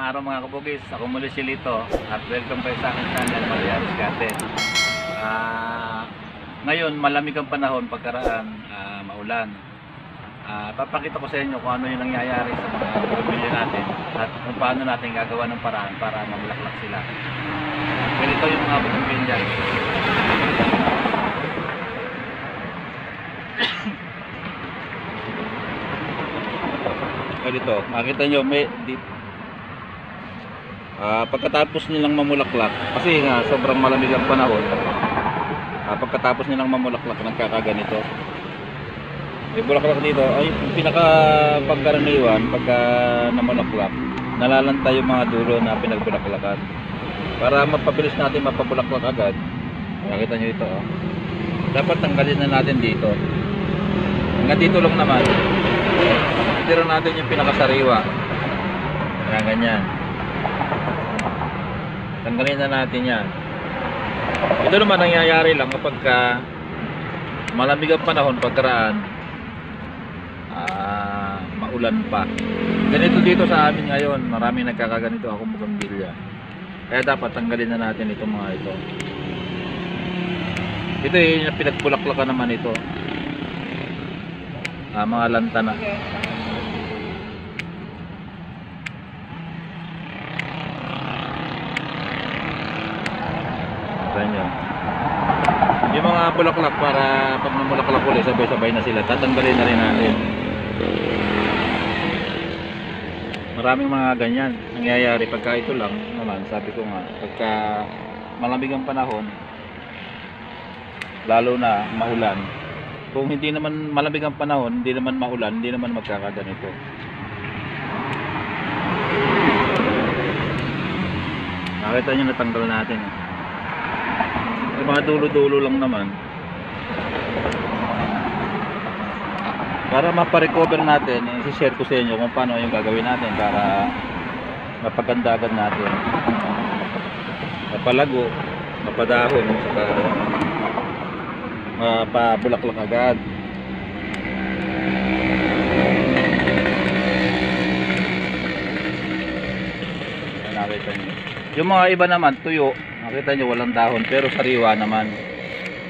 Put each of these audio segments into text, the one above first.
araw mga kabugis, ako muli si Lito at welcome kayo sa aking channel, Marianos Garden. Ngayon malamig ang panahon, pagkaraan maulan. Papakita ko sa inyo kung ano yung nangyayari sa mga bumili natin at kung paano natin gagawa ng paraan para mamulaklak sila. Ganito yung mga bumili dyan. Ganito, makita nyo may pagkatapos nilang mamulaklak, kasi nga sobrang malamig ang panahon, pagkatapos nilang mamulaklak nagkakaganito. May bulaklak dito, ay pinaka pagkaraniwan pagka namulaklak, nalalanta yung mga dulo na pinagbulaklakan. Para mapabilis natin mapabulaklak agad, nakita nyo ito, dapat tanggalin na natin dito. Hanggang dito lang naman, tira natin yung pinakasariwa. Kaya ganyan, tanggalin na natin yan. Ito naman nangyayari lang kapag malamig ang panahon, pagkaraan maulan pa. Ganito dito sa amin ngayon, maraming nagkakaganito akong bugambilya. Kaya dapat tanggalin na natin itong mga ito. Ito yung pinagbulaklakan naman ito, mga lantana. Yung mga bulaklak, para pag namulaklak ulit sabay-sabay na sila, tatanggalin na rin natin. Maraming mga ganyan nangyayari pagka ito lang naman, sabi ko nga, pagka malamig ang panahon, lalo na maulan. Kung hindi naman malamig ang panahon, hindi naman maulan, hindi naman magkakaganito. Nakita nyo, natanggal natin. Yung mga dulo-dulo lang naman. Para maparecover natin, i-share ko sa inyo kung paano yung gagawin natin para mapaganda agad natin. Mapalago, mapadahon, saka mapabulaklak agad. Nakita nyo. Yung mga iba naman, tuyo. Nakita nyo, walang dahon, pero sariwa naman.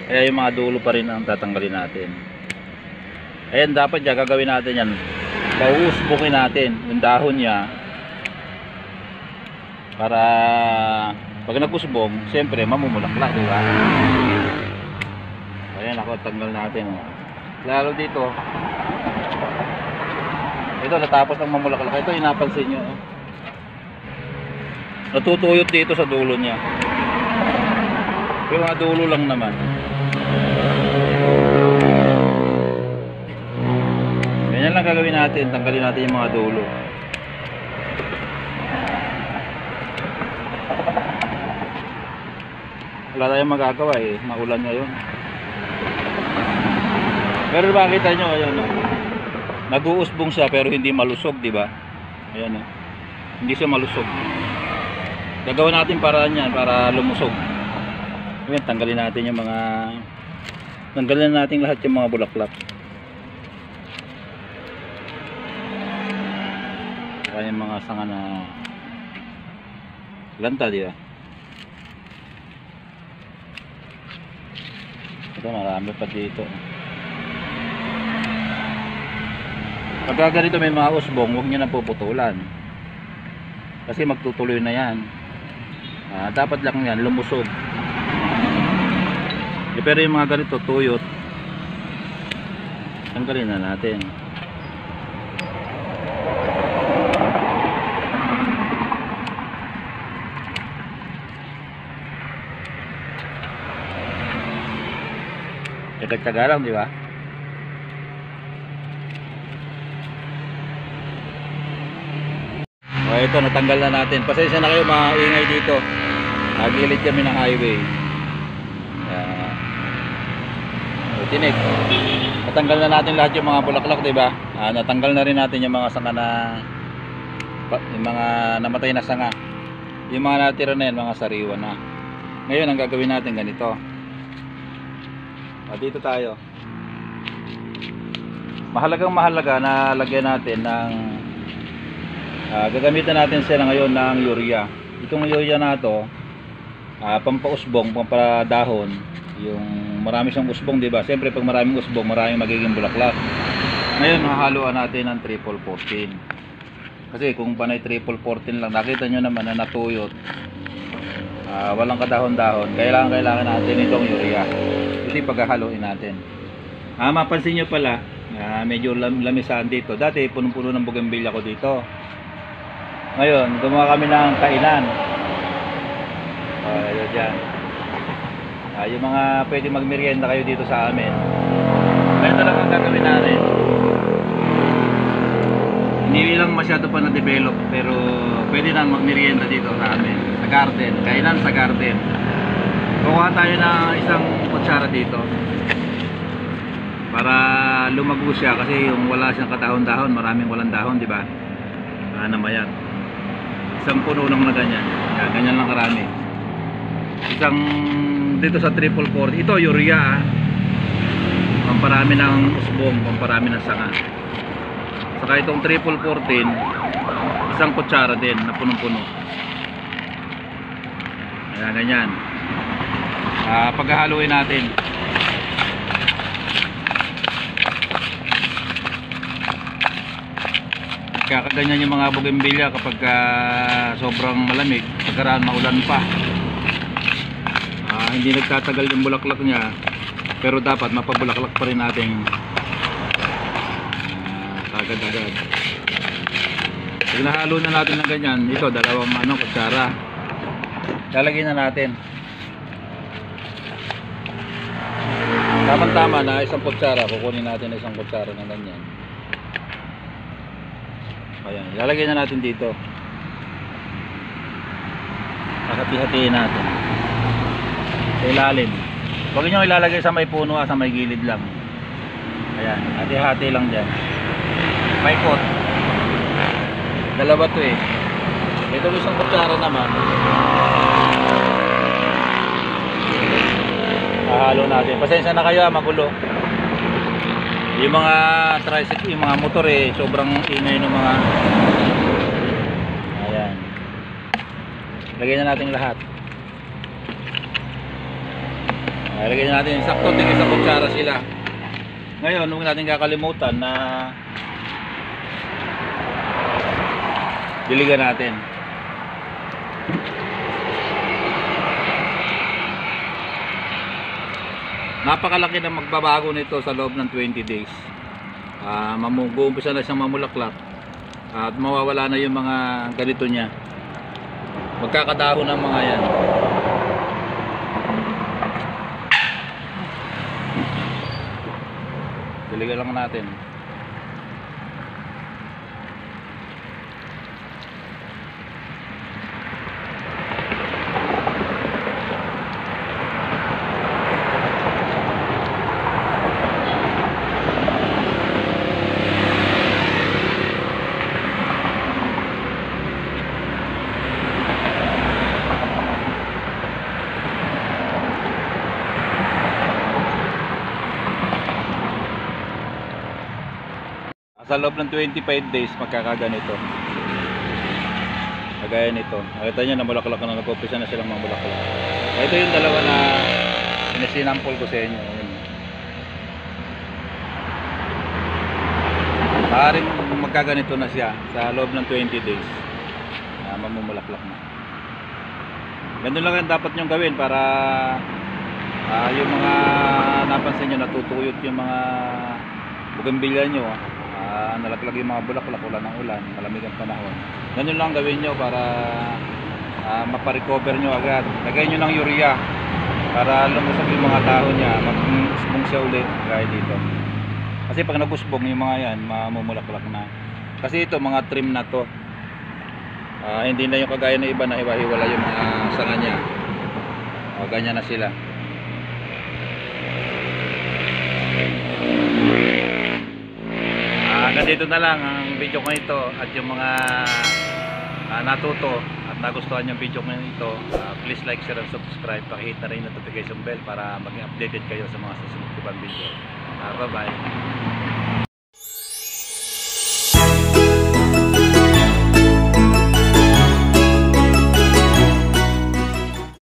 Kaya yung mga dulo pa rin ang tatanggalin natin. Ayan, dapat dyan, gagawin natin yan. Pauusbukin natin yung dahon niya. Para pag nagusbong, siyempre mamumulaklak, di ba? Ayan, ako, tanggal natin. Lalo dito. Ito, natapos ng mamulaklak. Ito, inapansin nyo. Natutuyot dito sa dulo niya. Yung mga dulo lang naman. Ganyan lang gagawin natin. Tanggalin natin yung mga dulo. Wala tayong magagawa eh. Maulan ngayon. Pero makita nyo, ayan, nag-uusbong siya pero hindi malusog, di ba? Ayan, hindi siya malusog. Gagawin natin paraan yan para lumusog. Ayan, tanggalin natin yung mga, tanggalin natin lahat yung mga bulaklak. Saka yung mga sanga na lanta, di ba? Ito, marami pa dito. Pagka ganito may mga usbong, huwag nyo na puputulan. Kasi magtutuloy na yan. Dapat lang yan, lumusog. Pero yung mga ganito, tuyot, tanggalin na natin. Tagtaga lang, di ba? O, ito, natanggal na natin. Pasensya na kayo, maingay dito. Nagilid kami ng highway. Tinik. Natanggal na natin lahat yung mga bulaklak, di ba? Natanggal na rin natin yung mga sanga na, yung mga namatay na sanga. Yung mga natira na yan, mga sariwa na. Ngayon, ang gagawin natin ganito. Dito tayo. Mahalagang mahalaga na lagyan natin ng Gagamitan natin sila ngayon ng urea. Itong urea na to, pampausbong, pampadahon. Yung marami siyang usbong, di ba? Siyempre pag maraming usbong, maraming magiging bulaklak. Ngayon hahaluan natin ng triple 14. Kasi kung panay triple 14 lang, nakita nyo naman na natuyot, walang kadahon-dahon, kailangan natin itong urea. Ito yung paghahaluin natin. Mapansin nyo pala, medyo lamisan dito. Dati punong-puno ng bougainvillea ko dito. Ngayon gumawa kami ng kainan. Ayun dyan. Yung mga pwede magmerienda kayo dito sa amin, ngayon talaga ang gagawin natin. Hindi lang masyado pa na-develop, pero pwede na magmerienda dito sa amin, sa garden, kainan sa garden. Kukuha tayo ng isang kutsara dito para lumago siya, kasi yung wala siyang katahon-dahon, maraming walang dahon, di ba? Namayat. Isang puno lang na ganyan. Ganyan lang karami. Isang dito sa triple 40. Ito urea, pamparami ng usbong, pamparami ng sanga. Saka itong triple 14, isang kutsara din na punong-puno. Ayan, ganyan. Paghahaluin natin. Kakaganyan yung mga bougainvillea kapag sobrang malamig, pagkaraan maulan pa. Hindi nagtatagal yung bulaklak niya, pero dapat mapabulaklak pa rin natin agad-agad. Pag nahalo na natin ng ganyan, ito dalawang kutsara, lalagyan na natin. Tama-tama na isang kutsara, kukunin natin na isang kutsara ng ganyan. Ayan, lalagyan na natin dito. Hati-hatiin natin sa ilalim. Huwag nyo ilalagay sa may puno, sa may gilid lang. Ayan, hati-hati lang dyan. May pot. Dalawa to eh. Ito isang kutsara naman. Hahalo natin. Pasensya na kayo, magulo. Yung mga tricycle, yung mga motor eh, sobrang ingay ng mga. Ayan. Lagyan na natin lahat. Lagyan na natin, sakto din isang kutsara sila. Ngayon, huwag natin kakalimutan na diligan natin. Napakalaki na magbabago nito sa loob ng 20 days. Mag-uumpisa na siyang mamulaklak at mawawala na yung mga ganito niya. Magkakadahon ng mga yan. Diligan lang natin. Sa loob ng 25 days magkakaganito. Kagaya nito. Nakita nyo, namulaklak na, nag-umpisa na silang mamulaklak. Ito yung dalawa na sinample ko sa inyo. Maaaring magkaganito na siya sa loob ng 20 days. Mamumulaklak na. Ganun lang yung dapat nyong gawin para yung mga napansin nyo, natutuyot yung mga bougainvillea nyo. Nalaglag yung mga bulaklak, ulan ng ulan, malamig ang panahon. Ganun lang gawin nyo para maparecover nyo agad. Lagay nyo ng urea para lumusog yung mga dahon nya, mag-usbong siya ulit gaya dito. Kasi pag nag-usbong yung mga yan, mamumulaklak na. Kasi ito mga trim na to, hindi na yung kagaya na iba na hiwa-hiwala yung mga sanga nya. Ganyan na sila. Hanggang dito na lang ang video ko ito at yung mga natuto at nagustuhan yung video ko ito, please like, share and subscribe. Pakihit na rin yung notification bell para maging updated kayo sa mga susunod ko pang video. Bye bye.